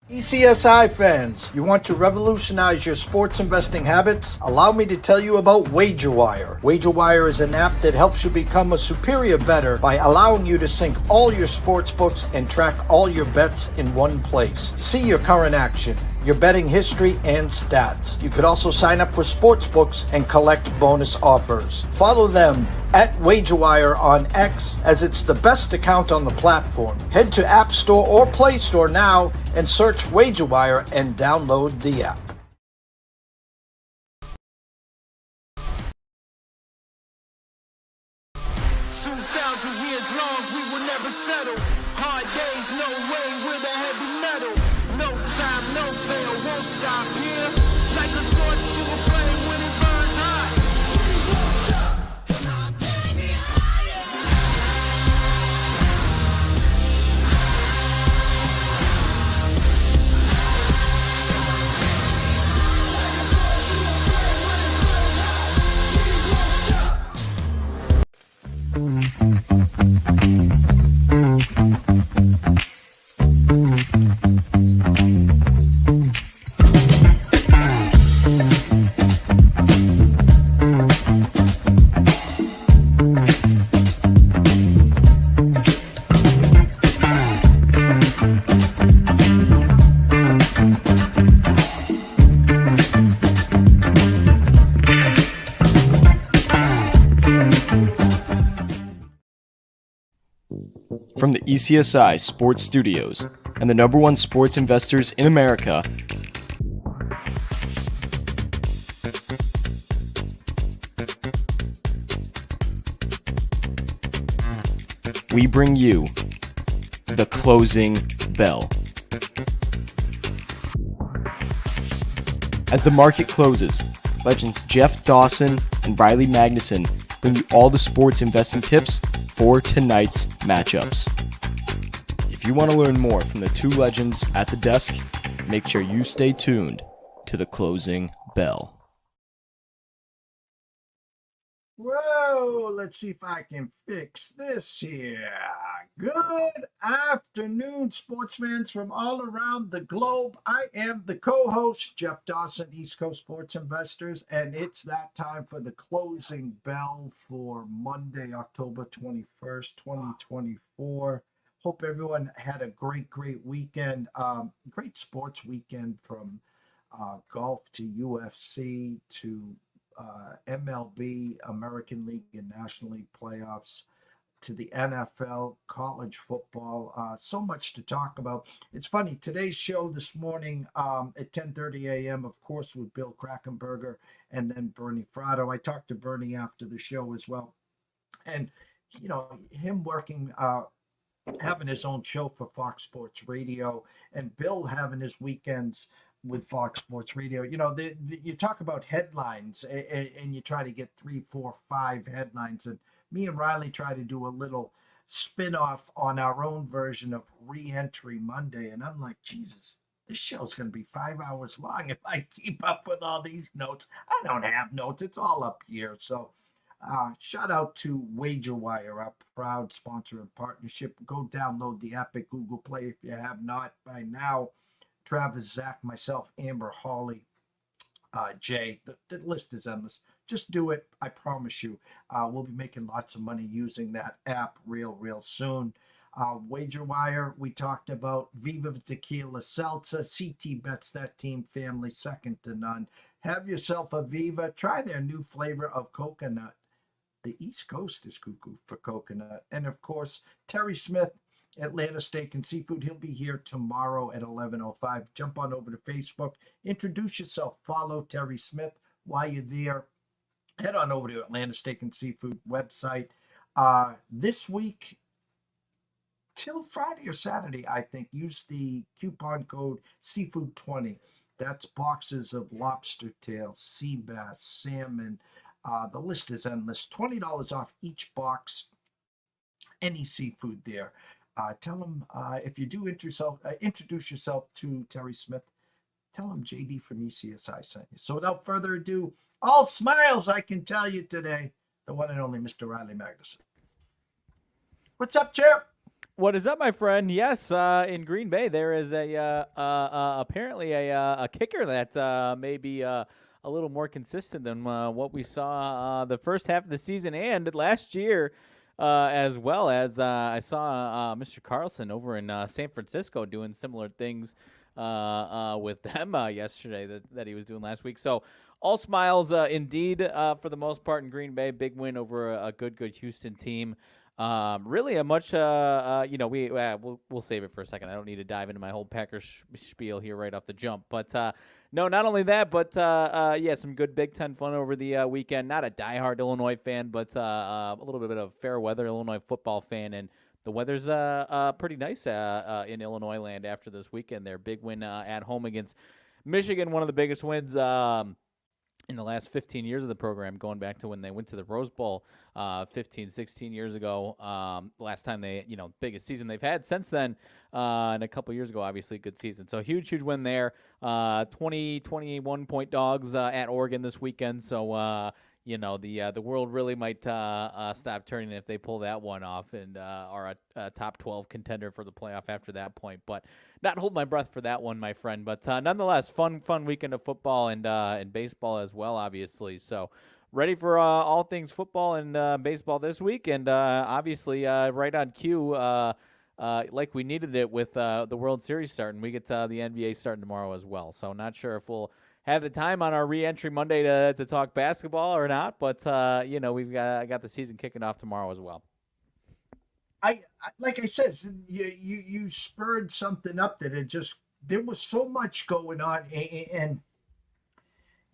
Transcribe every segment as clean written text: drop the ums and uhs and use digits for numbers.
TPCSI fans, you want to revolutionize your sports investing habits? Allow me to tell you about WagerWire. WagerWire is an app that helps you become a superior bettor by allowing you to sync all your sports books and track all your bets in one place. See your current action, your betting history, and stats. You could also sign up for sports books and collect bonus offers. Follow them at WagerWire on X, as it's the best account on the platform. Head to App Store or Play Store now and search WagerWire and download the app. Years long, we will never settle. Hard days, no way, with a heavy metal. No time, no fail, won't stop here. Like a torch to a flame when it burns hot. Won't stop, come on, take me higher. Like a torch to a flame when it burns hot. We won't stop. From the ECSI Sports Studios and the #1 sports investors in America, we bring you the closing bell. As the market closes, legends Jeff Dawson and Riley Magnuson bring you all the sports investing tips for tonight's matchups. If you want to learn more from the two legends at the desk, make sure you stay tuned to the closing bell. Whoa, let's see if I can fix this here. Good afternoon, sports fans from all around the globe. I am the co-host, Jeff Dawson, East Coast Sports Investors, and it's that time for the closing bell for Monday, October 21st, 2024. Hope everyone had a great weekend. Great sports weekend, from golf to UFC to MLB, American League and National League playoffs, to the NFL, college football. So much to talk about. It's funny, today's show this morning at 10:30 a.m., of course, with Bill Krakenberger and then Bernie Fratto. I talked to Bernie after the show as well. And, you know, him working, having his own show for Fox Sports Radio, and Bill having his weekends with Fox Sports Radio. You know, you talk about headlines, and you try to get 3, 4, 5 headlines, and me and Riley try to do a little spin-off on our own version of Re-Entry Monday, and I'm like, Jesus, this show's going to be 5 hours long if I keep up with all these notes. I don't have notes. It's all up here. So shout out to WagerWire, our proud sponsor and partnership. Go download the app at Google Play if you have not by now. Travis, Zach, myself, Amber, Holly, Jay, the list is endless. Just do it. I promise you. We'll be making lots of money using that app real soon. WagerWire, we talked about Viva Tequila Seltzer. CT bets that team family second to none. Have yourself a Viva. Try their new flavor of coconut. The East Coast is cuckoo for coconut. And of course, Terry Smith, Atlanta Steak and Seafood. He'll be here tomorrow at 11:05. Jump on over to Facebook. Introduce yourself. Follow Terry Smith. While you're there, head on over to Atlanta Steak and Seafood website. This week, till Friday or Saturday, I think, use the coupon code Seafood20. That's boxes of lobster tail, sea bass, salmon. The list is endless. $20 off each box. Any seafood there. Tell them, if you do introduce yourself to Terry Smith, tell him JD from ECSI sent you. So without further ado, all smiles, I can tell you today, the one and only Mr. Riley Magnuson. What's up, champ? What is up, my friend? Yes, in Green Bay there is apparently a kicker that may be a little more consistent than what we saw the first half of the season and last year, as well as I saw Mr. Carlson over in San Francisco doing similar things with them yesterday that he was doing last week. So all smiles indeed for the most part in Green Bay. Big win over a good Houston team. Really a much, we'll save it for a second. I don't need to dive into my whole Packers spiel here right off the jump. But no, not only that, but some good Big Ten fun over the weekend. Not a diehard Illinois fan, but a little bit of fair weather Illinois football fan. And the weather's pretty nice in Illinois land after this weekend. Their big win at home against Michigan, one of the biggest wins in the last 15 years of the program, going back to when they went to the Rose Bowl 15, 16 years ago. Last time they, biggest season they've had since then. And a couple years ago, obviously, good season. So huge win there. 21-point dogs at Oregon this weekend. So, the world really might stop turning if they pull that one off and are a top 12 contender for the playoff after that point. But not hold my breath for that one, my friend. But nonetheless, fun weekend of football and baseball as well, obviously. So ready for all things football and baseball this week. And obviously right on cue, like we needed it with the World Series starting. We get the NBA starting tomorrow as well. So not sure if we'll have the time on our re-entry Monday to talk basketball or not, but we've got the season kicking off tomorrow as well. I like I said, you spurred something up that there was so much going on, and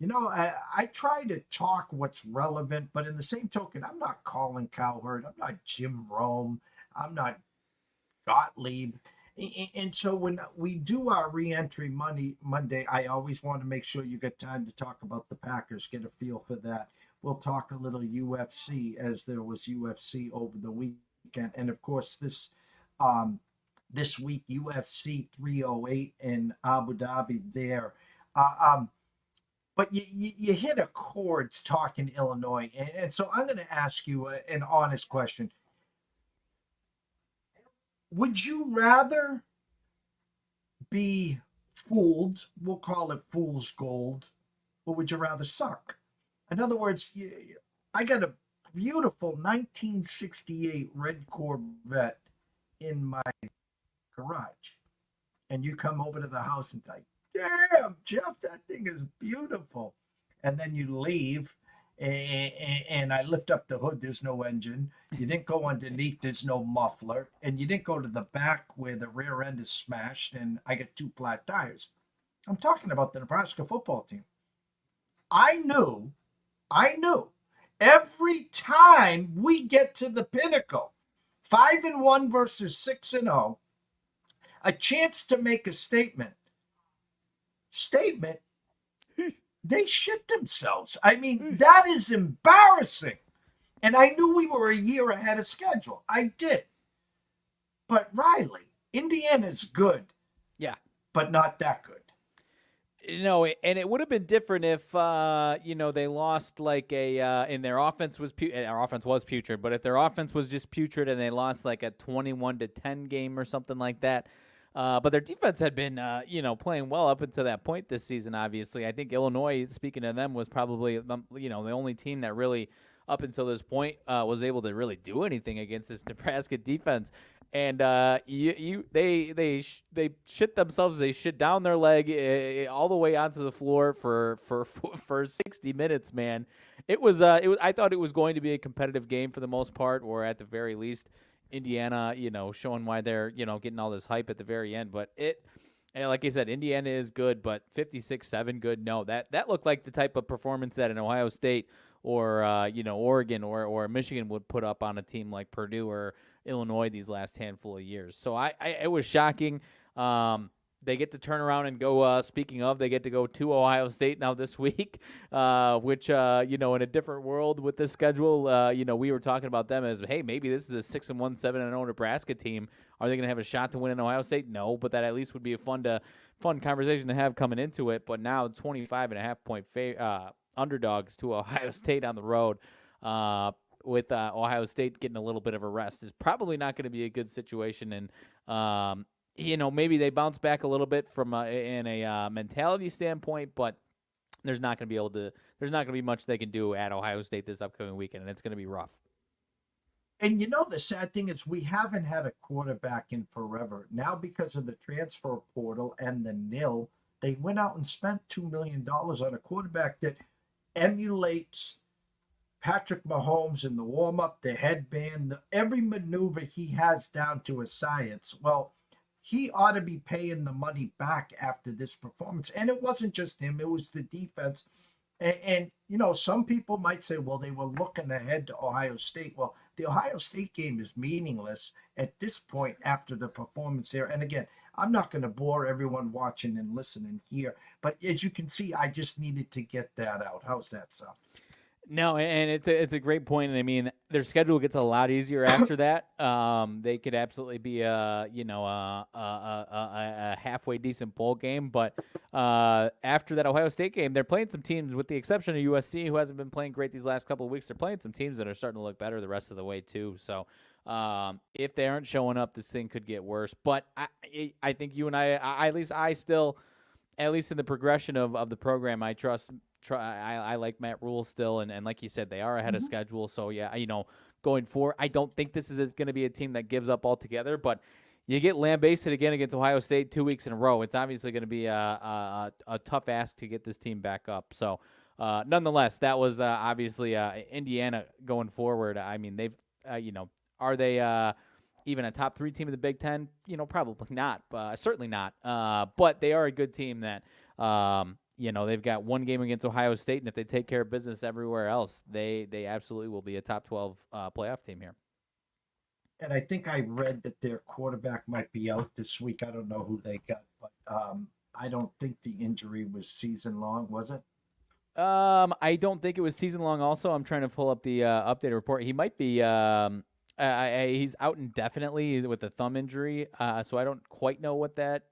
I try to talk what's relevant, but in the same token, I'm not Colin Cowherd, I'm not Jim Rome, I'm not Gottlieb. And so when we do our re-entry Monday, I always want to make sure you get time to talk about the Packers, get a feel for that. We'll talk a little UFC, as there was UFC over the weekend. And of course, this week, UFC 308 in Abu Dhabi there. But you hit a chord talking Illinois. And so I'm going to ask you an honest question. Would you rather be fooled, we'll call it fool's gold, or would you rather suck? In other words, I got a beautiful 1968 red Corvette in my garage, and you come over to the house and like, damn, Jeff, that thing is beautiful. And then you leave, and I lift up the hood, there's no engine. You didn't go underneath, there's no muffler. And you didn't go to the back where the rear end is smashed, and I get 2 flat tires. I'm talking about the Nebraska football team. I knew every time we get to the pinnacle, 5-1 versus 6-0, a chance to make a statement. They shit themselves. I mean, that is embarrassing. And I knew we were a year ahead of schedule. I did. But Riley, Indiana's good. Yeah. But not that good. No, and it would have been different if, they lost like and their offense was our offense was putrid, but if their offense was just putrid and they lost like a 21-10 game or something like that. But their defense had been, playing well up until that point this season, obviously. I think Illinois, speaking of them, was probably, the only team that really, up until this point, was able to really do anything against this Nebraska defense. And they shit themselves. They shit down their leg all the way onto the floor for 60 minutes, man. It was. I thought it was going to be a competitive game for the most part, or at the very least, Indiana, showing why they're, getting all this hype at the very end. But like I said, Indiana is good, but 56-7 good. No, that looked like the type of performance that an Ohio State or, Oregon or Michigan would put up on a team like Purdue or Illinois these last handful of years. So it was shocking. They get to turn around and go, speaking of, they get to go to Ohio State now this week, which, in a different world with this schedule, we were talking about them as, hey, maybe this is a 6-1, 7-0 Nebraska team. Are they going to have a shot to win in Ohio State? No, but that at least would be a fun conversation to have coming into it. But now 25.5 point underdogs to Ohio State on the road. with Ohio State getting a little bit of a rest is probably not going to be a good situation. And maybe they bounce back a little bit from in a mentality standpoint, but there's not going to be much they can do at Ohio State this upcoming weekend, and it's going to be rough. And the sad thing is we haven't had a quarterback in forever. Now, because of the transfer portal and the nil, they went out and spent $2 million on a quarterback that emulates Patrick Mahomes in the warm-up, the headband, every maneuver he has down to a science. Well, he ought to be paying the money back after this performance. And it wasn't just him, it was the defense. And some people might say, well, they were looking ahead to Ohio State. Well, the Ohio State game is meaningless at this point after the performance there. And again, I'm not going to bore everyone watching and listening here, but as you can see, I just needed to get that out. How's that sound? No, and it's a great point. And I mean, their schedule gets a lot easier after that. They could absolutely be a halfway decent bowl game, but after that Ohio State game, they're playing some teams, with the exception of USC, who hasn't been playing great these last couple of weeks. They're playing some teams that are starting to look better the rest of the way too. So if they aren't showing up, this thing could get worse. But I think you and I still, at least in the progression of the program, I trust. I like Matt Rule still, and like you said, they are ahead of schedule. So yeah, going forward, I don't think this is going to be a team that gives up altogether. But you get lambasted again against Ohio State 2 weeks in a row. It's obviously going to be a tough ask to get this team back up. So nonetheless, that was obviously Indiana going forward. I mean, they've are they even a top 3 team in the Big Ten? Probably not. Certainly not. But they are a good team that. They've got one game against Ohio State, and if they take care of business everywhere else, they absolutely will be a top 12 playoff team here. And I think I read that their quarterback might be out this week. I don't know who they got, but I don't think the injury was season long, was it? I don't think it was season long. Also, I'm trying to pull up the updated report. He might be. He's out indefinitely with a thumb injury, so I don't quite know what that.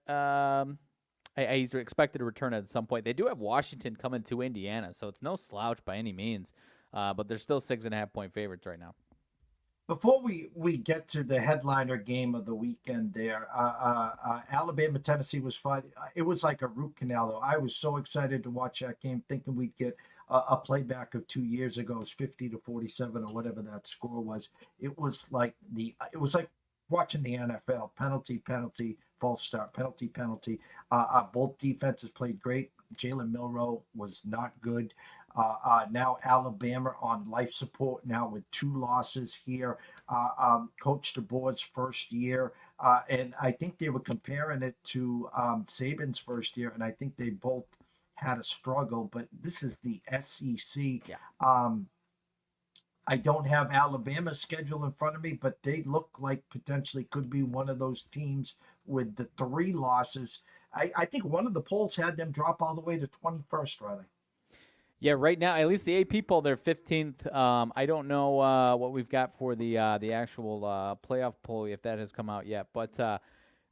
He's expected to return at some point. They do have Washington coming to Indiana, so it's no slouch by any means. But they're still 6.5-point favorites right now. Before we get to the headliner game of the weekend there, Alabama-Tennessee was fun. It was like a root canal, though. I was so excited to watch that game, thinking we'd get a playback of 2 years ago's 50-47 or whatever that score was. It was like watching the NFL. Penalty, false start, penalty. Both defenses played great. Jalen Milroe was not good. Now Alabama on life support now with 2 losses here. Coach DeBoer's first year. And I think they were comparing it to Saban's first year, and I think they both had a struggle, but this is the SEC. Yeah. I don't have Alabama's schedule in front of me, but they look like potentially could be one of those teams with the 3 losses. I think one of the polls had them drop all the way to 21st, Riley. Yeah, right now, at least the AP poll, they're 15th. I don't know what we've got for the actual playoff poll, if that has come out yet. But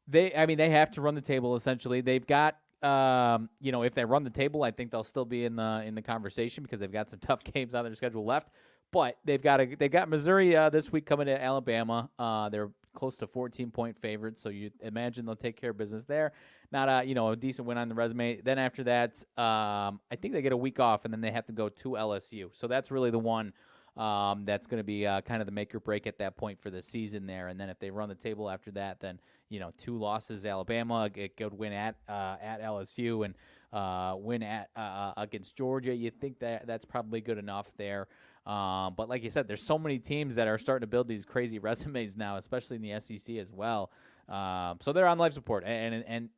they have to run the table essentially. They've got, if they run the table, I think they'll still be in the conversation because they've got some tough games on their schedule left. But they got Missouri this week coming to Alabama. They're close to 14-point favorites, so you imagine they'll take care of business there. Not a decent win on the resume. Then after that, I think they get a week off, and then they have to go to LSU. So that's really the one that's going to be kind of the make or break at that point for the season there. And then if they run the table after that, then 2 losses Alabama, a good win at LSU, and win at against Georgia. You think that's probably good enough there. But like you said, there's so many teams that are starting to build these crazy resumes now, especially in the SEC as well. So they're on life support, and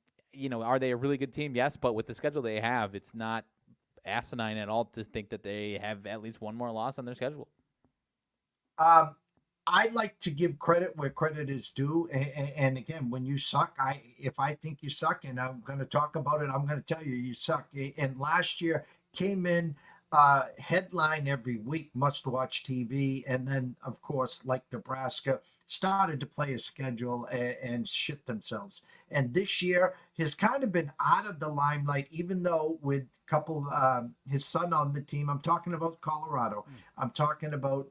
are they a really good team? Yes, but with the schedule they have, it's not asinine at all to think that they have at least one more loss on their schedule. I like to give credit where credit is due, and again, when you suck, if I think you suck, and I'm going to talk about it, I'm going to tell you suck. And last year came in. Headline every week, must-watch TV, and then, of course, like Nebraska, started to play a schedule and shit themselves. And this year has kind of been out of the limelight, even though with a couple, his son on the team. I'm talking about Colorado. I'm talking about,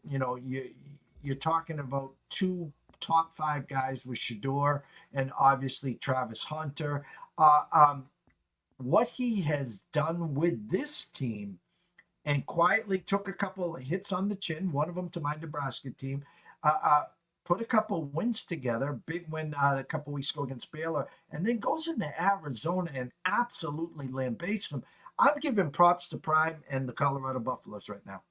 you're talking about two top 5 guys with Shador and obviously Travis Hunter. What he has done with this team, and quietly took a couple of hits on the chin, one of them to my Nebraska team, put a couple wins together, big win a couple weeks ago against Baylor, and then goes into Arizona and absolutely lambastes them. I'm giving props to Prime and the Colorado Buffaloes right now.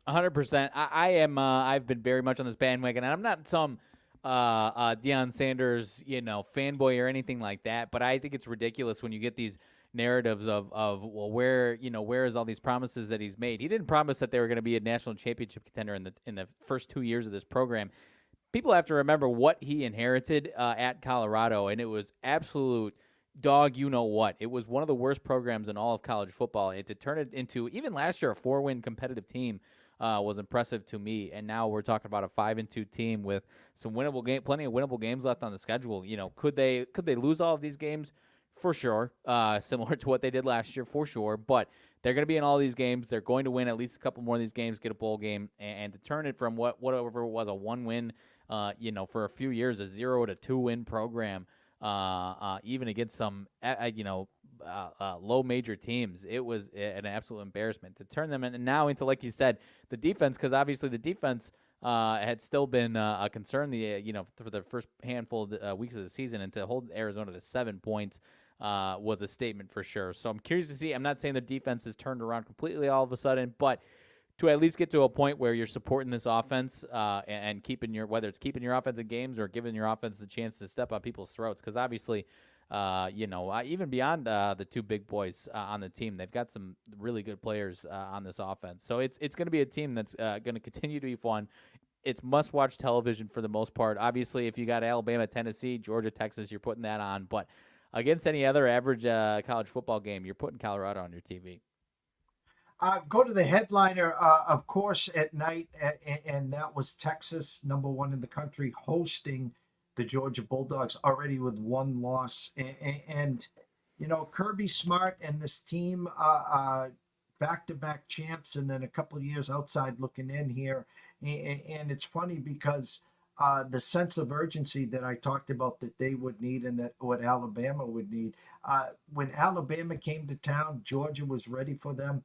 100%. I am. I've been very much on this bandwagon, and I'm not some Deion Sanders, fanboy or anything like that. But I think it's ridiculous when you get these narratives of well, where is all these promises that he's made? He didn't promise that they were going to be a national championship contender in the first 2 years of this program. People have to remember what he inherited at Colorado, and it was absolute dog what. It was one of the worst programs in all of college football. And to turn it into, even last year, a 4-win competitive team was impressive to me. And now we're talking about a 5-2 team with some plenty of winnable games left on the schedule. Could they lose all of these games? For sure, similar to what they did last year, for sure. But they're going to be in all these games. They're going to win at least a couple more of these games, get a bowl game, and to turn it from whatever it was, a 1-win, for a few years, a 0-2-win program, even against some, low major teams. It was an absolute embarrassment to turn them now into, like you said, the defense, because obviously the defense had still been a concern for the first handful of weeks of the season, and to hold Arizona to 7 points was a statement for sure. So I'm curious to see. I'm not saying the defense has turned around completely all of a sudden, but to at least get to a point where you're supporting this offense and whether it's keeping your offense in games or giving your offense the chance to step on people's throats, because obviously, even beyond the 2 big boys on the team, they've got some really good players on this offense. So it's going to be a team that's going to continue to be fun. It's must-watch television for the most part. Obviously, if you got Alabama, Tennessee, Georgia, Texas, you're putting that on. But against any other average college football game, you're putting Colorado on your TV. Go to the headliner, of course, at night, and that was Texas, number 1 in the country, hosting the Georgia Bulldogs, already with 1 loss. And Kirby Smart and this team, back-to-back champs, and then a couple of years outside looking in here. And it's funny because the sense of urgency that I talked about that they would need, and that what Alabama would need. When Alabama came to town, Georgia was ready for them,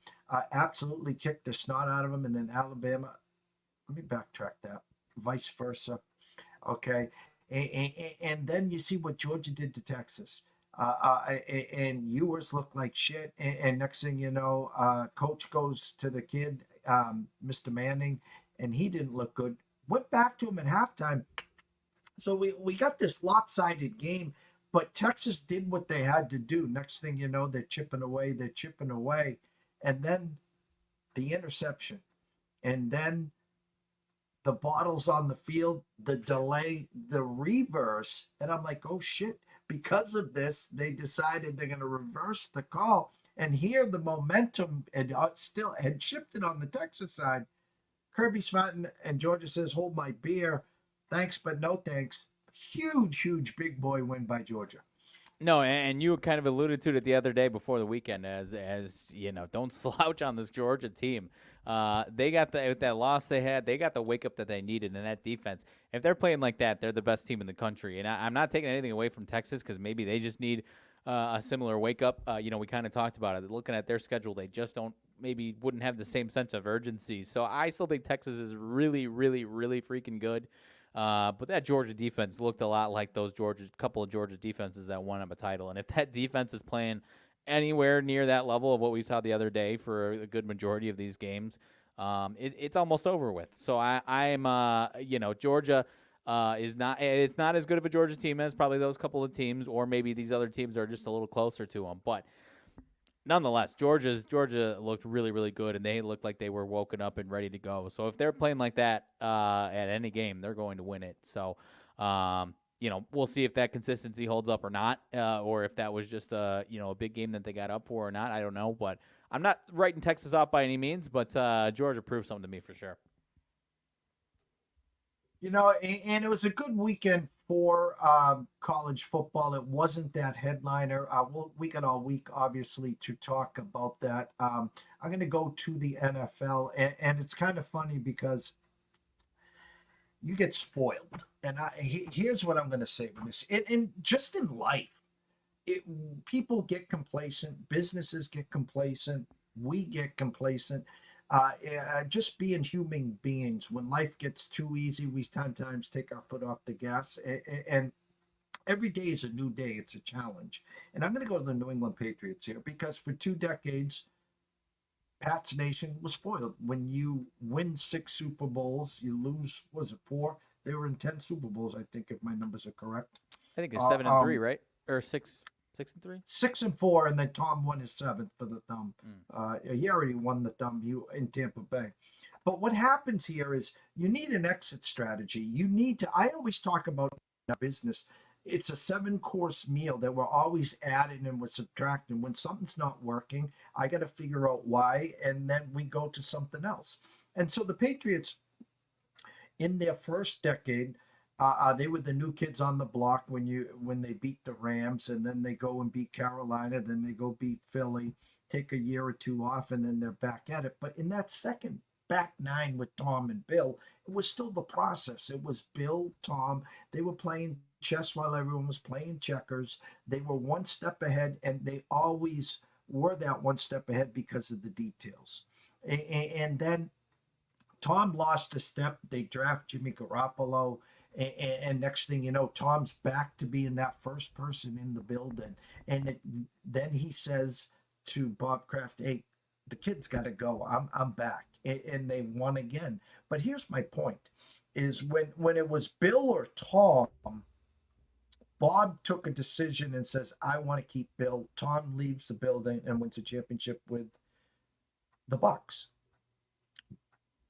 absolutely kicked the snot out of them, and then Alabama, let me backtrack that, vice versa. Okay. And then you see what Georgia did to Texas. And Ewers looked like shit. And next thing you know, coach goes to the kid, Mr. Manning, and he didn't look good. Went back to him at halftime. So we got this lopsided game, but Texas did what they had to do. Next thing you know, they're chipping away. And then the interception. And then the bottles on the field, the delay, the reverse. And I'm like, oh shit. Because of this, they decided they're going to reverse the call. And here the momentum still had shifted on the Texas side. Kirby Smart and Georgia says, hold my beer. Thanks, but no thanks. Huge big boy win by Georgia. No, and you kind of alluded to it the other day before the weekend as don't slouch on this Georgia team. They got that loss they had. They got the wake up that they needed in that defense. If they're playing like that, they're the best team in the country. And I'm not taking anything away from Texas because maybe they just need a similar wake up. We kind of talked about it. Looking at their schedule, they just wouldn't have the same sense of urgency. So I still think Texas is really, really, really freaking good. But that Georgia defense looked a lot like those couple of Georgia defenses that won up a title. And if that defense is playing anywhere near that level of what we saw the other day for a good majority of these games, it's almost over with. So I'm Georgia is not. It's not as good of a Georgia team as probably those couple of teams, or maybe these other teams are just a little closer to them. But nonetheless, Georgia looked really, really good, and they looked like they were woken up and ready to go. So if they're playing like that at any game, they're going to win it. So, we'll see if that consistency holds up or not, or if that was just a big game that they got up for or not. I don't know, but I'm not writing Texas off by any means. But Georgia proved something to me for sure. And it was a good weekend for college football. It wasn't that headliner. We got all week, obviously, to talk about that. I'm going to go to the NFL, and it's kind of funny because you get spoiled. And here's what I'm going to say with this. And just in life, it people get complacent, businesses get complacent, we get complacent. Just being human beings, when life gets too easy, we sometimes take our foot off the gas. And every day is a new day. It's a challenge. And I'm going to go to the New England Patriots here because for 2 decades, Pat's Nation was spoiled. When you win 6 Super Bowls, you lose, was it 4? They were in 10 Super Bowls, I think, if my numbers are correct. I think it's 7-3, right? Or 6-3? 6-4, and then Tom won his 7th for the thumb. He already won the thumb in Tampa Bay. But what happens here is you need an exit strategy. I always talk about business. It's a 7-course meal that we're always adding and we're subtracting. When something's not working, I got to figure out why, and then we go to something else. And so the Patriots, in their first decade, they were the new kids on the block when they beat the Rams, and then they go and beat Carolina, then they go beat Philly, take a year or two off, and then they're back at it. But in that second back nine with Tom and Bill, it was still the process. It was Bill, Tom. They were playing chess while everyone was playing checkers. They were one step ahead, and they always were that one step ahead because of the details. And then Tom lost a step. They draft Jimmy Garoppolo. And next thing you know, Tom's back to being that first person in the building. And then he says to Bob Kraft, "Hey, the kid's got to go. I'm back." And they won again. But here's my point: is when it was Bill or Tom, Bob took a decision and says, "I want to keep Bill." Tom leaves the building and wins a championship with the Bucks.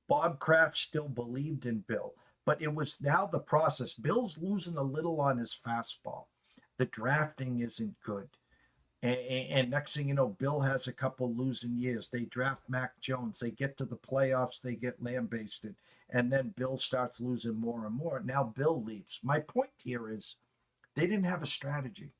Bob Kraft still believed in Bill. But it was now the process. Bill's losing a little on his fastball. The drafting isn't good. And next thing you know, Bill has a couple losing years. They draft Mac Jones. They get to the playoffs. They get lambasted. And then Bill starts losing more and more. Now Bill leaves. My point here is they didn't have a strategy.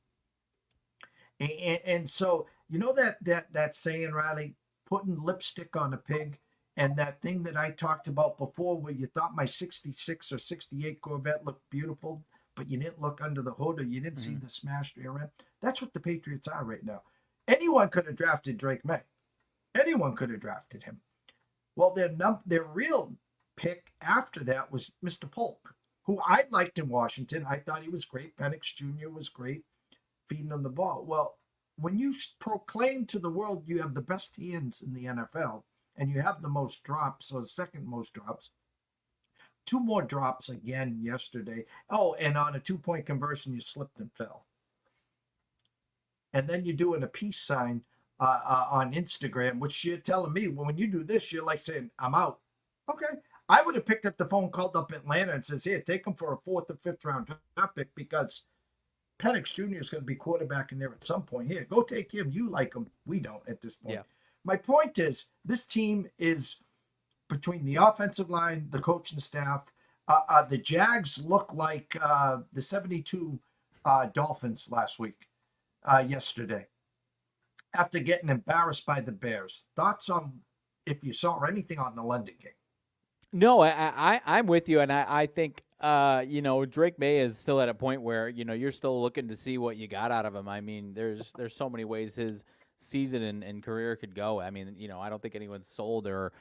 And so, you know that saying, Riley, putting lipstick on a pig? And that thing that I talked about before where you thought my 66 or 68 Corvette looked beautiful, but you didn't look under the hood or you didn't see the smashed rear end. That's what the Patriots are right now. Anyone could have drafted Drake May. Anyone could have drafted him. Well, their real pick after that was Mr. Polk, who I liked in Washington. I thought he was great. Penix Jr. was great, feeding him the ball. Well, when you proclaim to the world you have the best hands in the NFL, and you have the most drops, or the second most drops. 2 more drops again yesterday. Oh, and on a 2-point conversion, you slipped and fell. And then you're doing a peace sign on Instagram, which you're telling me, well, when you do this, you're like saying, "I'm out." Okay. I would have picked up the phone, called up Atlanta, and says, "Here, take them for a 4th or 5th round draft pick because Penix Jr. is going to be quarterback in there at some point. Here, go take him. You like him. We don't at this point." Yeah. My point is, this team is between the offensive line, the coaching staff. The Jags look like the 72 Dolphins yesterday, after getting embarrassed by the Bears. Thoughts on if you saw anything on the London game? No, I'm with you, and I think Drake May is still at a point where you're still looking to see what you got out of him. I mean, there's so many ways his season and career could go. I mean, I don't think anyone's sold or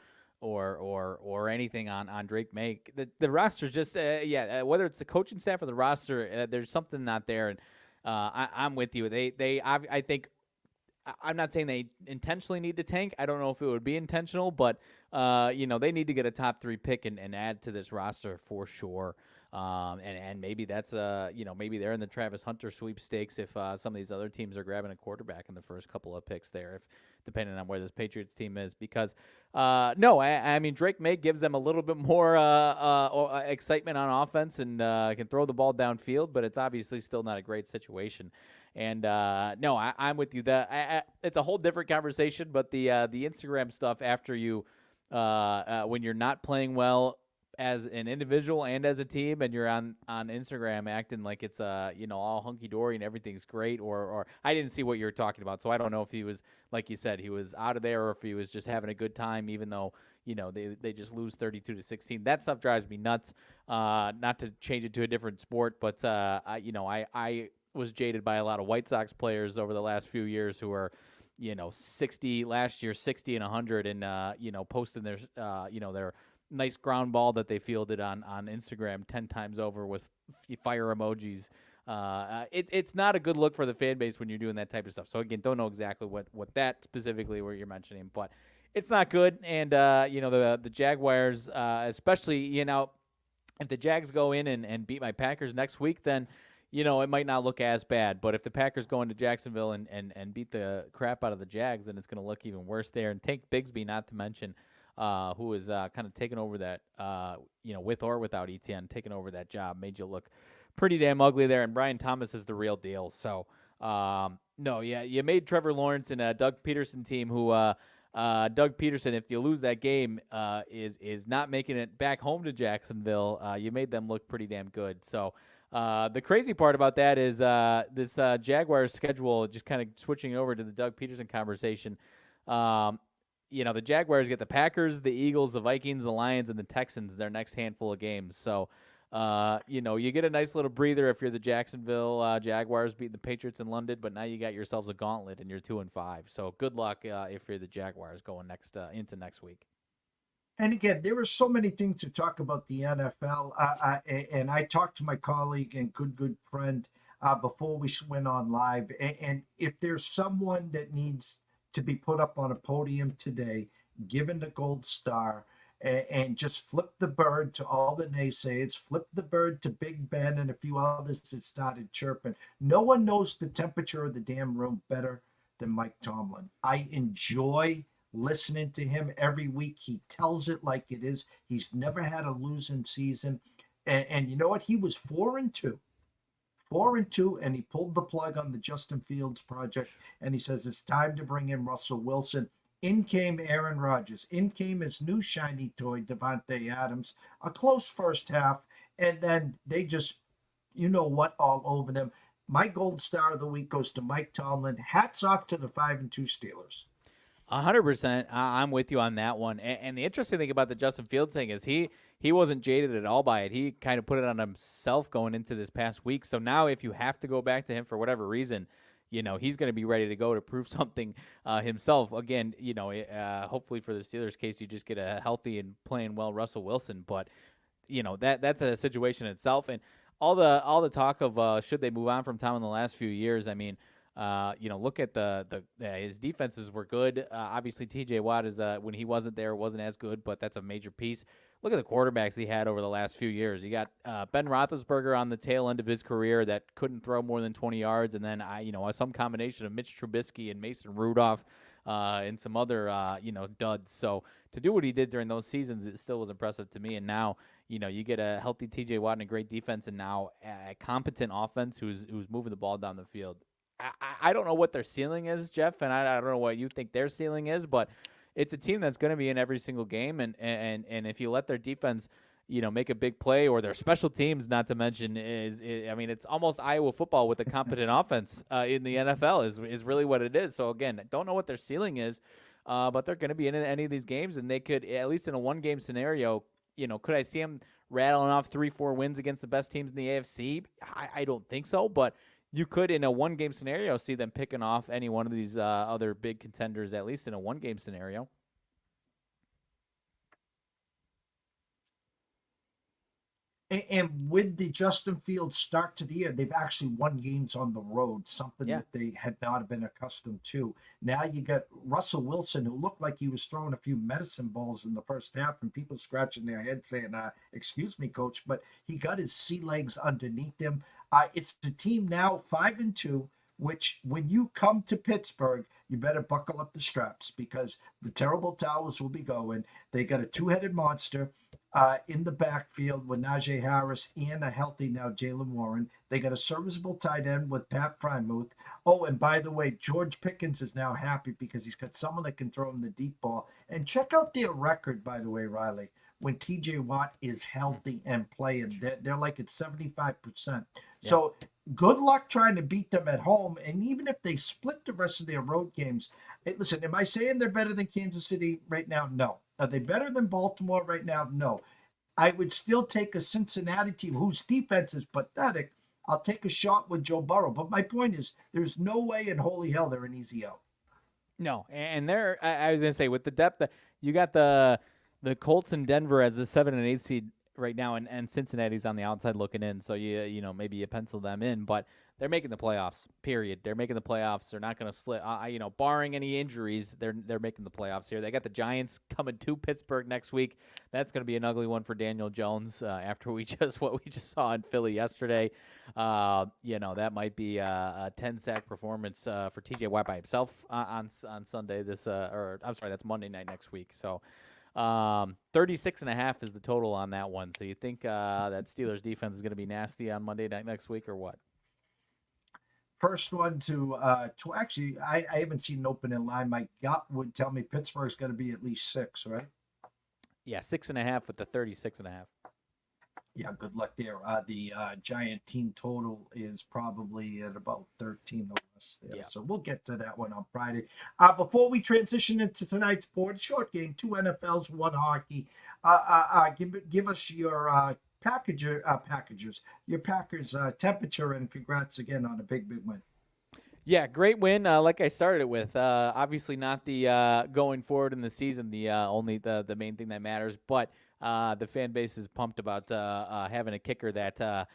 anything on Drake May. The roster's just whether it's the coaching staff or the roster, there's something not there. And I'm with you. I think I'm not saying they intentionally need to tank. I don't know if it would be intentional, but they need to get a top 3 pick and add to this roster for sure. And maybe that's maybe they're in the Travis Hunter sweepstakes if some of these other teams are grabbing a quarterback in the first couple of picks there, if depending on where this Patriots team is. Because I mean Drake May gives them a little bit more excitement on offense and can throw the ball downfield, but it's obviously still not a great situation. And I'm with you. It's a whole different conversation, but the Instagram stuff after you when you're not playing well as an individual and as a team, and you're on Instagram acting like it's all hunky dory and everything's great, or I didn't see what you were talking about, so I don't know if he was, like you said, he was out of there, or if he was just having a good time, even though they just lose 32-16. That stuff drives me nuts. Not to change it to a different sport, but I was jaded by a lot of White Sox players over the last few years who are 60 last year, 60 and 100, and posting their their nice ground ball that they fielded on Instagram 10 times over with fire emojis. It's not a good look for the fan base when you're doing that type of stuff. So again, don't know exactly what that specifically what you're mentioning, but it's not good. And the Jaguars, especially if the Jags go in and beat my Packers next week, then it might not look as bad. But if the Packers go into Jacksonville and beat the crap out of the Jags, then it's going to look even worse there. And Tank Bigsby, not to mention, who is kind of taking over that, with or without Etienne, taking over that job, made you look pretty damn ugly there. And Brian Thomas is the real deal. So, you made Trevor Lawrence and a Doug Peterson team who Doug Peterson, if you lose that game, is not making it back home to Jacksonville. You made them look pretty damn good. So the crazy part about that is this Jaguars schedule, just kind of switching over to the Doug Peterson conversation. The Jaguars get the Packers, the Eagles, the Vikings, the Lions, and the Texans their next handful of games. So, you get a nice little breather if you're the Jacksonville Jaguars beating the Patriots in London, but now you got yourselves a gauntlet and you're 2-5. So good luck if you're the Jaguars going into next week. And again, there are so many things to talk about the NFL. And I talked to my colleague and good friend before we went on live. And if there's someone that needs to be put up on a podium today, given the gold star, and just flip the bird to all the naysayers, flip the bird to Big Ben and a few others that started chirping. No one knows the temperature of the damn room better than Mike Tomlin. I enjoy listening to him every week. He tells it like it is. He's never had a losing season. And you know what? He was 4-2. 4-2, and he pulled the plug on the Justin Fields project, and he says it's time to bring in Russell Wilson. In came Aaron Rodgers. In came his new shiny toy, Devontae Adams. A close first half, and then they just, all over them. My gold star of the week goes to Mike Tomlin. Hats off to the 5-2 Steelers. 100%. I'm with you on that one. And the interesting thing about the Justin Fields thing is he wasn't jaded at all by it. He kind of put it on himself going into this past week. So now if you have to go back to him for whatever reason, he's going to be ready to go to prove something himself. Again, hopefully for the Steelers case, you just get a healthy and playing well Russell Wilson. But, that's a situation itself. And all the talk of should they move on from Tom in the last few years, I mean, look at his defenses were good. Obviously, T.J. Watt is when he wasn't there, wasn't as good, but that's a major piece. Look at the quarterbacks he had over the last few years. You got Ben Roethlisberger on the tail end of his career that couldn't throw more than 20 yards, and then some combination of Mitch Trubisky and Mason Rudolph and some other duds. So to do what he did during those seasons, it still was impressive to me. And now you get a healthy T.J. Watt and a great defense, and now a competent offense who's moving the ball down the field. I don't know what their ceiling is, Jeff, and I don't know what you think their ceiling is, but it's a team that's going to be in every single game, and if you let their defense, make a big play, or their special teams, not to mention, it's almost Iowa football with a competent offense in the NFL is really what it is. So again, I don't know what their ceiling is, but they're going to be in any of these games, and they could, at least in a one-game scenario, could I see them rattling off 3-4 wins against the best teams in the AFC? I don't think so, but you could, in a one-game scenario, see them picking off any one of these other big contenders, at least in a one-game scenario. And with the Justin Fields start to the year, they've actually won games on the road, something that they had not been accustomed to. Now you got Russell Wilson, who looked like he was throwing a few medicine balls in the first half, and people scratching their heads saying, excuse me, coach, but he got his sea legs underneath him. It's the team now 5-2, which when you come to Pittsburgh, you better buckle up the straps because the terrible towels will be going. They got a two-headed monster in the backfield with Najee Harris and a healthy now Jaylen Warren. They got a serviceable tight end with Pat Freiermuth. Oh, and by the way, George Pickens is now happy because he's got someone that can throw him the deep ball. And check out their record, by the way, Riley. when TJ Watt is healthy and playing. They're like at 75%. So good luck trying to beat them at home. And even if they split the rest of their road games, hey, listen, am I saying they're better than Kansas City right now? No. Are they better than Baltimore right now? No. I would still take a Cincinnati team whose defense is pathetic. I'll take a shot with Joe Burrow. But my point is, there's no way in holy hell they're an easy out. No, and I was going to say, with the depth, you got the Colts in Denver as the 7 and 8 seed right now, and Cincinnati's on the outside looking in. So you know maybe you pencil them in, but they're making the playoffs. Period. They're making the playoffs. They're not going to slip. Barring any injuries, they're making the playoffs here. They got the Giants coming to Pittsburgh next week. That's going to be an ugly one for Daniel Jones after what we just saw in Philly yesterday. That might be a 10-sack performance for TJ Watt by himself on Sunday. That's Monday night next week. So 36.5 is the total on that one. So you think that Steelers defense is going to be nasty on Monday night next week, or what? First one to actually, I haven't seen an opening line. My gut would tell me Pittsburgh's going to be at least 6, right? Yeah, 6.5 with the 36.5. Yeah, good luck there. The Giant team total is probably at about 13 or less there. Yeah. So we'll get to that one on Friday. Before we transition into tonight's board, short game, 2 NFLs, 1 hockey. Give us your packagers, your Packers temperature, and congrats again on a big win. Yeah, great win. Like I started it with, obviously not the going forward in the season, only the main thing that matters, but the fan base is pumped about having a kicker that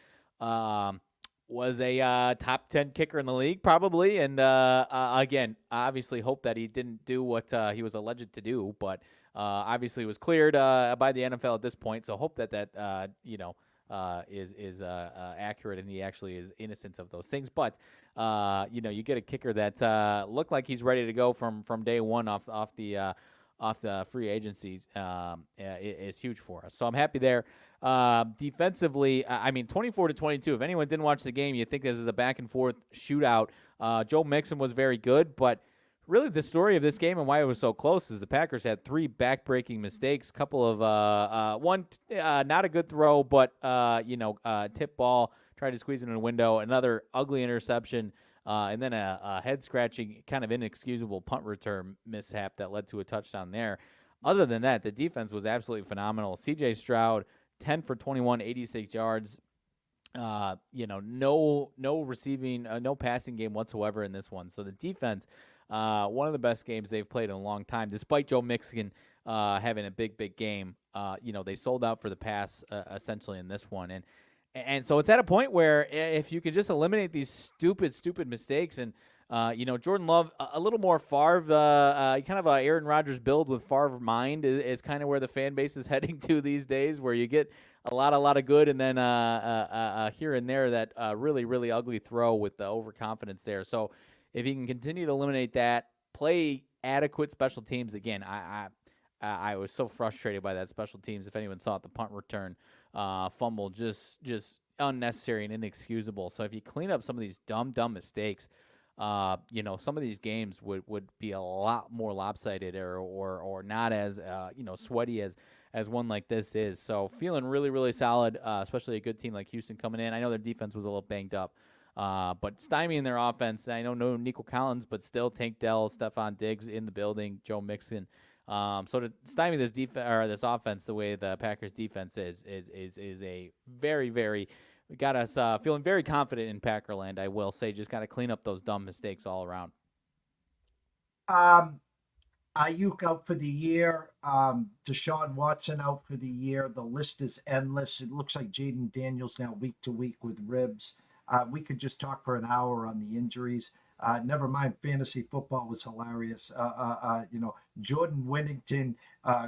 was a top 10 kicker in the league, probably. And again, obviously hope that he didn't do what he was alleged to do, but obviously was cleared by the NFL at this point. So hope that is accurate and he actually is innocent of those things. But you get a kicker that looked like he's ready to go from day one off the free agencies is huge for us. So I'm happy there. Defensively, 24-22. If anyone didn't watch the game, you think this is a back and forth shootout. Joe Mixon was very good, but really the story of this game and why it was so close is the Packers had 3 back-breaking mistakes. Couple of one not a good throw, but tip ball, tried to squeeze it in a window. Another ugly interception. And then a head-scratching, kind of inexcusable punt return mishap that led to a touchdown there. Other than that, the defense was absolutely phenomenal. C.J. Stroud, 10 for 21, 86 yards. No receiving, no passing game whatsoever in this one. So the defense, one of the best games they've played in a long time, despite Joe Mixon having a big game. They sold out for the pass essentially in this one. And so it's at a point where if you could just eliminate these stupid mistakes and, Jordan Love, a little more Favre, kind of a Aaron Rodgers build with Favre mind is kind of where the fan base is heading to these days, where you get a lot of good and then here and there that really ugly throw with the overconfidence there. So if he can continue to eliminate that, play adequate special teams, again, I was so frustrated by that special teams. If anyone saw it, the punt return fumble, just unnecessary and inexcusable. So if you clean up some of these dumb mistakes, some of these games would be a lot more lopsided or not as sweaty as one like this is. So feeling really solid, especially a good team like Houston coming in. I know their defense was a little banged up, but stymieing their offense. I know no Nico Collins, but still Tank Dell, Stephon Diggs in the building, Joe Mixon. So to stymie this this offense the way the Packers defense is a very got us feeling very confident in Packerland. I will say, just got to clean up those dumb mistakes all around. Ayuk out for the year. Deshaun Watson out for the year. The list is endless. It looks like Jaden Daniels now week to week with ribs. We could just talk for an hour on the injuries. Never mind, fantasy football was hilarious. Jordan Whittington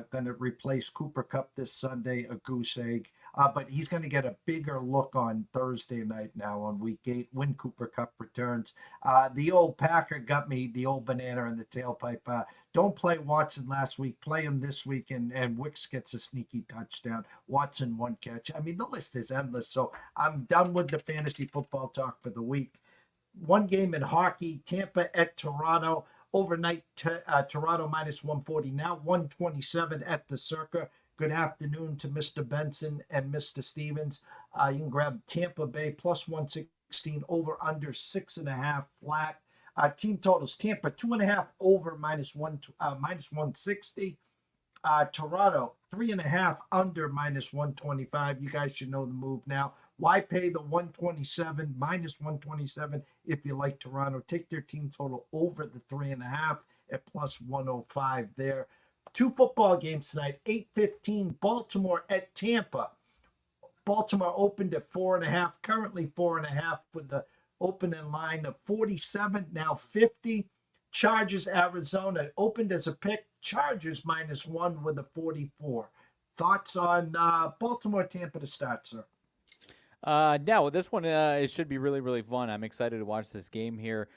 going to replace Cooper Kupp this Sunday, a goose egg. But he's going to get a bigger look on Thursday night now on week 8 when Cooper Kupp returns. The old Packer got me the old banana in the tailpipe. Don't play Watson last week. Play him this week, and Wicks gets a sneaky touchdown. Watson 1 catch. I mean, the list is endless. So I'm done with the fantasy football talk for the week. One game in hockey, Tampa at Toronto. Overnight, Toronto minus 140, now 127 at the Circa. Good afternoon to Mr. Benson and Mr. Stevens. You can grab Tampa Bay plus 116 over under 6.5 flat. Team totals: Tampa 2.5 over minus 160. Toronto 3.5 under minus 125. You guys should know the move now. Why pay the 127 minus 127 if you like Toronto? Take their team total over the 3.5 at plus 105 there. 2 football games tonight. 8:15 Baltimore at Tampa. Baltimore opened at 4.5, currently 4.5 with the opening line of 47, now 50. Chargers, Arizona opened as a pick. Chargers -1 with a 44. Thoughts on Baltimore, Tampa to start, sir? No, this one it should be really, really fun. I'm excited to watch this game here.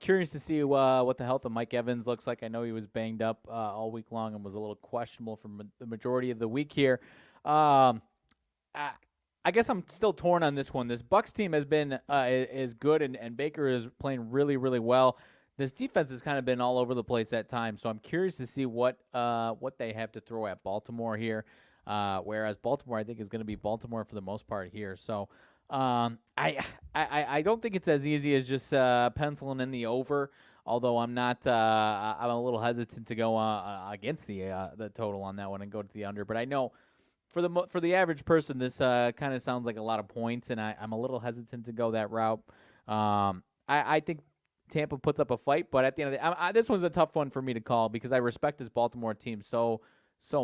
Curious to see what the health of Mike Evans looks like. I know he was banged up all week long and was a little questionable for the majority of the week here. I guess I'm still torn on this one. This Bucs team has been is good, and Baker is playing really, really well. This defense has kind of been all over the place at times, so I'm curious to see what they have to throw at Baltimore here. Whereas Baltimore, I think, is going to be Baltimore for the most part here. So I don't think it's as easy as just penciling in the over. Although I'm not, I'm a little hesitant to go against the total on that one and go to the under. But I know for the average person, this kind of sounds like a lot of points, and I'm a little hesitant to go that route. I think Tampa puts up a fight, but at the end of the day, this one's a tough one for me to call because I respect this Baltimore team so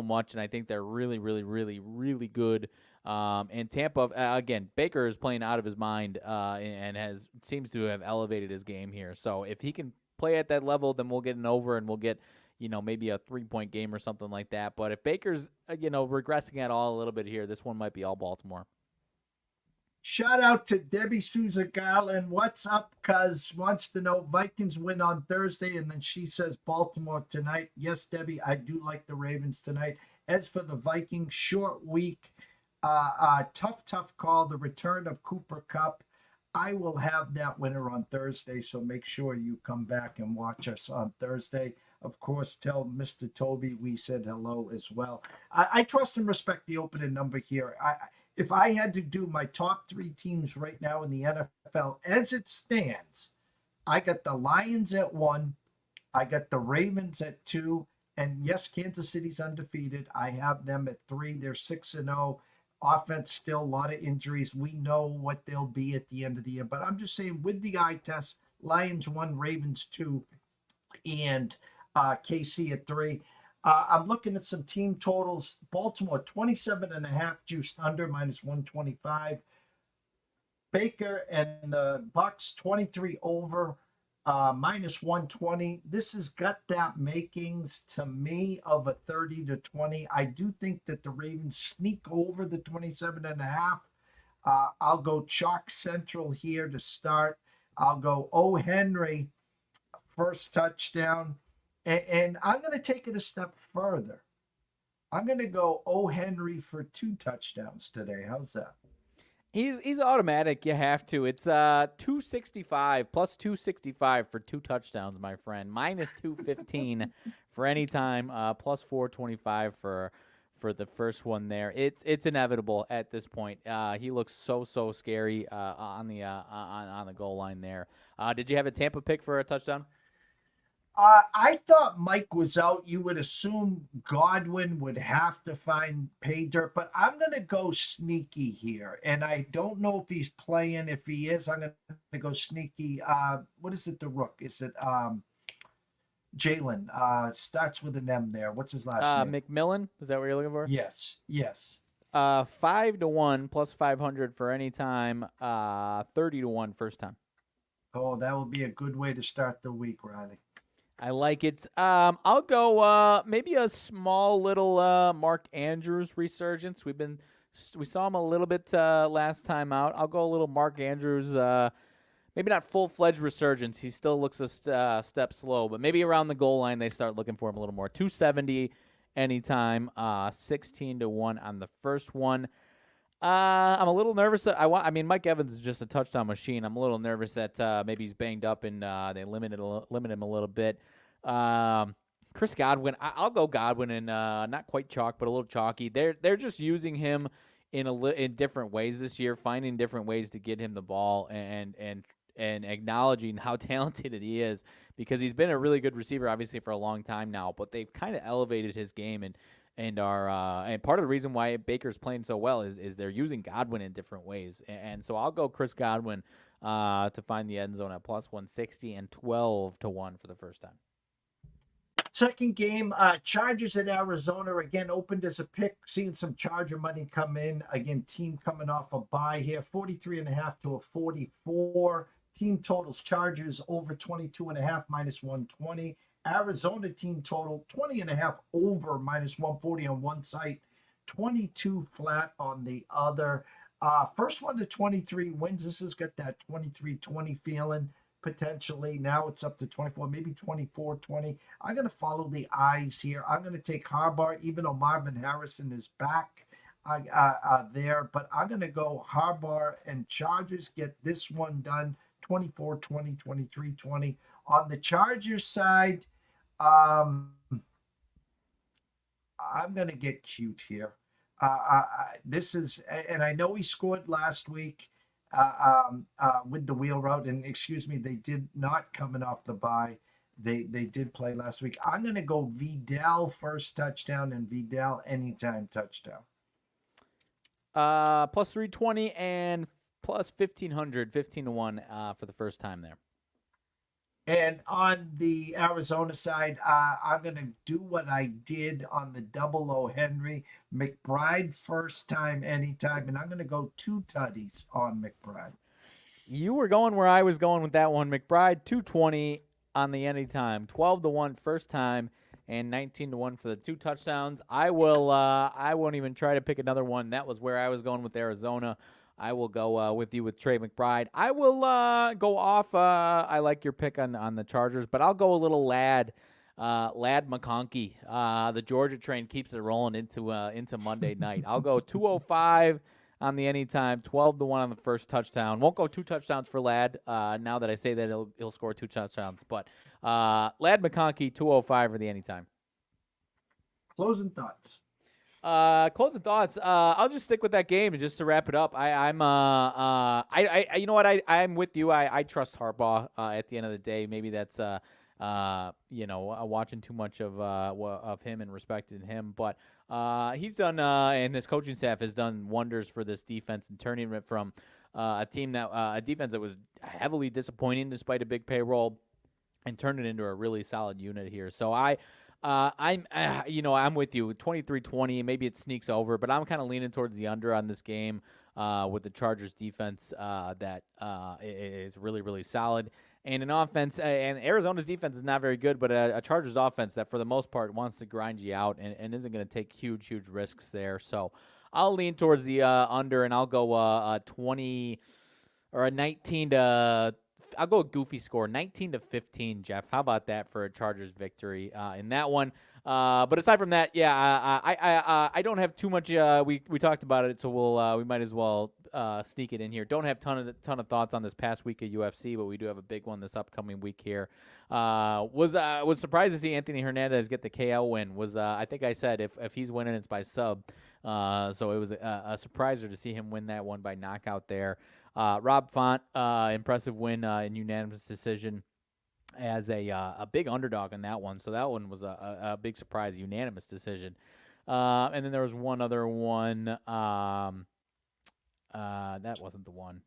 much, and I think they're really, really, really, really good. And Tampa, again, Baker is playing out of his mind and seems to have elevated his game here. So if he can play at that level, then we'll get an over and we'll get, maybe a 3-point game or something like that. But if Baker's, regressing at all a little bit here, this one might be all Baltimore. Shout out to Debbie Souza Garland. What's up? Cuz wants to know Vikings win on Thursday, and then she says Baltimore tonight. Yes, Debbie, I do like the Ravens tonight. As for the Vikings, short week, tough call. The return of Cooper Kupp. I will have that winner on Thursday, so make sure you come back and watch us on Thursday. Of course, tell Mr. Toby we said hello as well. I trust and respect the opening number here. If I had to do my top 3 teams right now in the NFL as it stands, I got the Lions at 1, I got the Ravens at 2, and yes, Kansas City's undefeated. I have them at 3. They're 6-0. Offense still a lot of injuries. We know what they'll be at the end of the year, but I'm just saying with the eye test, Lions 1, Ravens 2, and KC at 3. I'm looking at some team totals. Baltimore 27.5 juiced under -125. Baker and the Bucs 23 over -120. This has got that makings to me of a 30-20. I do think that the Ravens sneak over the 27.5. I'll go chalk central here to start. I'll go O. Henry first touchdown. And I'm going to take it a step further. I'm going to go O. Henry for 2 touchdowns today. How's that? He's automatic. You have to. It's 265 plus 265 for 2 touchdowns, my friend. -215 for any time. Plus 425 for the first one there. It's inevitable at this point. He looks so scary on the goal line there. Did you have a Tampa pick for a touchdown? I thought Mike was out. You would assume Godwin would have to find pay dirt, but I'm going to go sneaky here. And I don't know if he's playing. If he is, I'm going to go sneaky. What is it, the Rook? Is it Jalen? Starts with an M there. What's his last name? McMillan? Is that what you're looking for? Yes. 5-1 plus 500 for any time. 30-1 first time. Oh, that will be a good way to start the week, Riley. I like it. I'll go maybe a small little Mark Andrews resurgence. We saw him a little bit last time out. I'll go a little Mark Andrews. Maybe not full-fledged resurgence. He still looks a step slow, but maybe around the goal line they start looking for him a little more. 270 anytime. 16-1 on the first one. I'm a little nervous. Mike Evans is just a touchdown machine. I'm a little nervous that maybe he's banged up and they limit him a little bit. Because Chris Godwin, I'll go Godwin, and not quite chalk, but a little chalky. They're just using him in different ways this year, finding different ways to get him the ball, and acknowledging how talented he is, because he's been a really good receiver, obviously, for a long time now. But they've kind of elevated his game, and part of the reason why Baker's playing so well is they're using Godwin in different ways. And so I'll go Chris Godwin to find the end zone at plus 160 and 12-1 for the first time. Second game, Chargers at Arizona. Again, opened as a pick, seeing some Charger money come in. Again, team coming off a bye here, 43.5 to a 44. Team totals, Chargers over 22.5, minus 120. Arizona team total, 20.5 over, minus 140 on one site, 22 flat on the other. First one to 23 wins. This has got that 23-20 feeling. Potentially now it's up to 24, maybe 24-20. I'm going to follow the eyes here. I'm going to take Harbaugh, even though Marvin Harrison is back there, but I'm going to go Harbaugh and Chargers get this one done, 24-20, 23-20. On the Chargers side, I'm going to get cute here. This is, and I know he scored last week with the wheel route, and excuse me, they did not coming off the bye. They did play last week. I'm going to go Vidal first touchdown and Vidal anytime touchdown. Plus 320 and plus 1,500, 15-1 for the first time there. And on the Arizona side, I'm going to do what I did on the double O Henry. McBride first time, anytime. And I'm going to go 2 tutties on McBride. You were going where I was going with that one. McBride, 220 on the anytime. 12-1 first time and 19-1 for the 2 touchdowns. I won't even try to pick another one. That was where I was going with Arizona. I will go with you with Trey McBride. I will go off. I like your pick on the Chargers, but I'll go a little Lad McConkey. The Georgia train keeps it rolling into Monday night. I'll go 205 on the anytime, 12-1 on the first touchdown. Won't go 2 touchdowns for Lad. Now that I say that he'll score 2 touchdowns, but Lad McConkey, 205 for the anytime. Closing thoughts. Closing thoughts. I'll just stick with that game, and just to wrap it up, I'm you know what, I'm with you. I trust Harbaugh. At the end of the day, maybe that's watching too much of him and respecting him, but he's done and this coaching staff has done wonders for this defense and turning it from a defense that was heavily disappointing despite a big payroll, and turned it into a really solid unit here. So I'm with you. 23-20, maybe it sneaks over, but I'm kind of leaning towards the under on this game with the Chargers defense that is really, really solid. And an offense, and Arizona's defense is not very good, but a Chargers offense that for the most part wants to grind you out and isn't going to take huge risks there. So I'll lean towards the under, and I'll go a 20 or a 19 to. I'll go a goofy score, 19-15, Jeff. How about that for a Chargers victory in that one? But aside from that, yeah, I don't have too much. We talked about it, so we might as well sneak it in here. Don't have ton of thoughts on this past week of UFC, but we do have a big one this upcoming week here. Was surprised to see Anthony Hernandez get the KO win. I think I said if he's winning, it's by sub. So it was a surpriser to see him win that one by knockout there. Rob Font, impressive win in unanimous decision as a big underdog in that one. So that one was a big surprise, unanimous decision. And then there was one other one. That wasn't the one.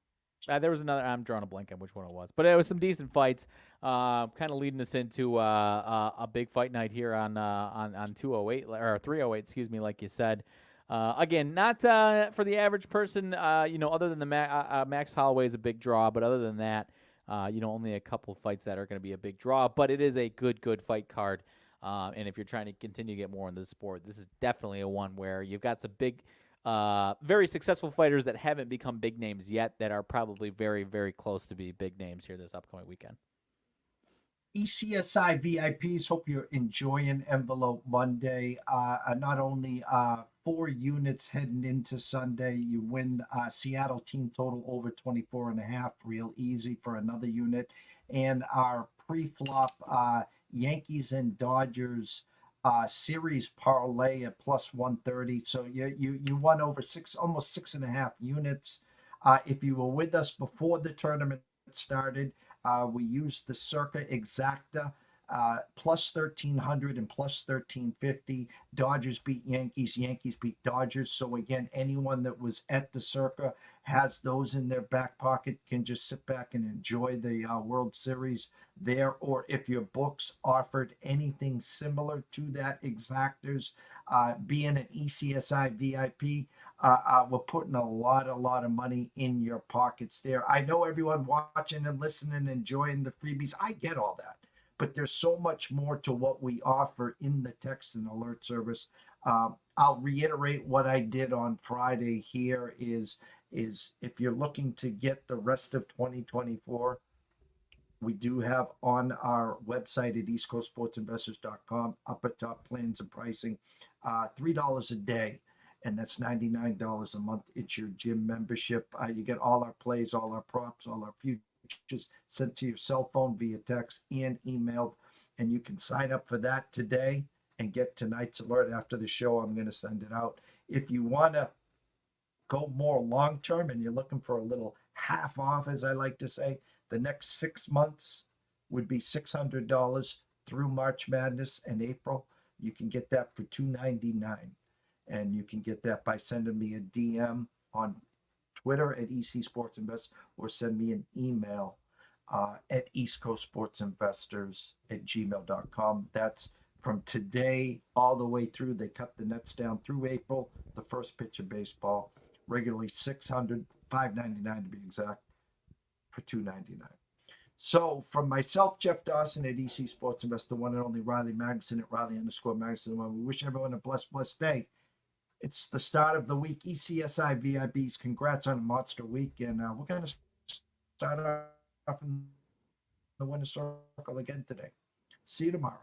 There was another. I'm drawing a blank on which one it was. But it was some decent fights, kind of leading us into a big fight night here on 208 or 308, excuse me, like you said. Again, not for the average person, other than the Max Holloway is a big draw, but other than that, only a couple fights that are going to be a big draw, but it is a good fight card. And if you're trying to continue to get more into the sport, this is definitely a one where you've got some big, very successful fighters that haven't become big names yet that are probably very, very close to be big names here this upcoming weekend. ECSI VIPs, hope you're enjoying Envelope Monday. Not only 4 units heading into Sunday, you win Seattle team total over 24.5, real easy for another unit. And our pre-flop Yankees and Dodgers series parlay at plus 130. So you won over almost 6.5 units. If you were with us before the tournament started, we used the Circa Exacta. Plus 1300 and plus 1350. Dodgers beat Yankees. Yankees beat Dodgers. So again, anyone that was at the Circa has those in their back pocket, can just sit back and enjoy the World Series there. Or if your books offered anything similar to that exactors, being an ECSI VIP, we're putting a lot of money in your pockets there. I know everyone watching and listening, enjoying the freebies. I get all that, but there's so much more to what we offer in the text and alert service. I'll reiterate what I did on Friday here is if you're looking to get the rest of 2024, we do have on our website at EastCoastSportsInvestors.com, up at top plans and pricing, $3 a day, and that's $99 a month. It's your gym membership. You get all our plays, all our props, all our futures sent to your cell phone via text and emailed, and you can sign up for that today and get tonight's alert after the show. I'm going to send it out. If you want to go more long term and you're looking for a little half off, as I like to say, the next 6 months would be $600 through March Madness and April. You can get that for $299, and you can get that by sending me a DM on Twitter at EC Sports Invest, or send me an email at EastCoastSportsInvestors@gmail.com. That's from today all the way through. They cut the nets down through April, the first pitch of baseball. Regularly $600, $599 to be exact, for $299. So from myself, Jeff Dawson at EC Sports Investor, one and only Riley Magnuson at Riley_Magnuson. We wish everyone a blessed day. It's the start of the week. ECSI VIBs, congrats on a monster week, and we're going to start off in the winner's circle again today. See you tomorrow.